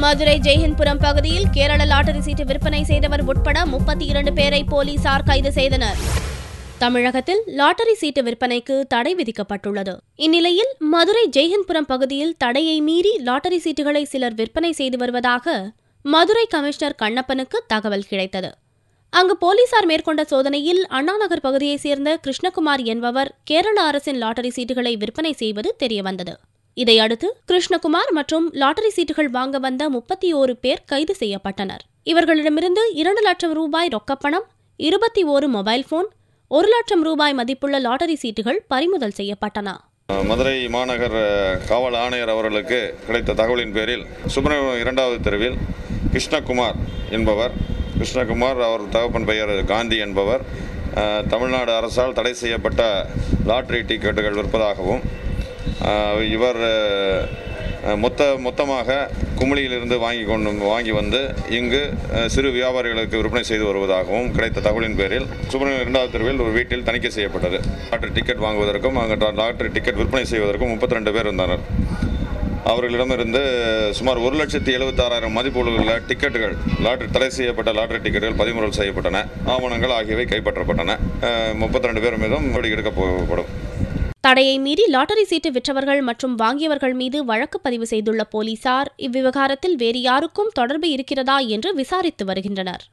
மதுரை ஜெய்ஹிந்த்புரம் பகுதியில் கேரள லாட்டரி சீட்டு விற்பனை செய்தவர் உட்பட 32 பேரை போலீசார் கைது செய்தனர். தமிழகத்தில் லாட்டரி சீட்டு விற்பனைக்கு தடை விதிக்கப்பட்டுள்ளது. இந்நிலையில் மதுரை ஜெய்ஹிந்த்புரம் பகுதியில் தடையை மீறி லாட்டரி சீட்டுகளை சிலர் விற்பனை செய்து வருவதாக மதுரை கமிஷனர் கண்ணப்பனுக்கு தகவல் கிடைத்தது. அங்கு போலீசார் மேற்கொண்ட சோதனையில் அண்ணாநகர் பகுதியைச் சேர்ந்த கிருஷ்ணகுமார் என்பவர் கேரள அரசின் லாட்டரி சீட்டுகளை விற்பனை செய்வது தெரியவந்தது. இதையடுத்து கிருஷ்ணகுமார் மற்றும் லாட்டரி சீட்டுகள் வாங்க வந்த 31 பேர் கைது செய்யப்பட்டனர். இவர்களிடமிருந்து 2 லட்சம் ரூபாய் ரொக்கப்பணம், 21 மொபைல் போன், 1 லட்சம் ரூபாய் மதிப்புள்ள லாட்டரி சீட்டுகள் பறிமுதல் செய்யப்பட்டன. மதுரை மாநகர் காவல் ஆணையர் அவர்களுக்கு கிடைத்த தகவலின் பேரில் சுப்பிரமணியம் 2வது தெருவில் கிருஷ்ணகுமார் என்பவர், அவர் தகப்பன் பெயர் காந்தி என்பவர் தமிழ்நாடு அரசால் தடை செய்யப்பட்ட லாட்டரி டிக்கெட்டுகள் விற்பதாகவும் இவர் மொத்தமாக குமுளியிலிருந்து வாங்கி வந்து இங்கு சிறு வியாபாரிகளுக்கு விற்பனை செய்து வருவதாகவும் கிடைத்த தகவலின் பேரில் சுப்பிரமணியம் 2வது தெருவில் ஒரு வீட்டில் தணிக்கை செய்யப்பட்டது. லாட்டரி டிக்கெட் வாங்குவதற்கும் அங்கு லாட்டரி டிக்கெட் விற்பனை செய்வதற்கும் 32 பேர் இருந்தனர். அவர்களிடமிருந்து சுமார் 1,76,000 மதிப்புள்ள டிக்கெட்டுகள், தடை செய்யப்பட்ட லாட்டரி டிக்கெட்டுகள் பறிமுதல் செய்யப்பட்டன. ஆவணங்கள் ஆகியவை கைப்பற்றப்பட்டன. 32 பேர் மீதும் நடவடிக்கை எடுக்கப்படும். தடையை மீறி லாட்டரி சீட்டு விற்றவர்கள் மற்றும் வாங்கியவர்கள் மீது வழக்கு பதிவு செய்துள்ள போலீசார் இவ்விவகாரத்தில் வேறு யாருக்கும் தொடர்பு இருக்கிறதா என்று விசாரித்து வருகின்றனர்.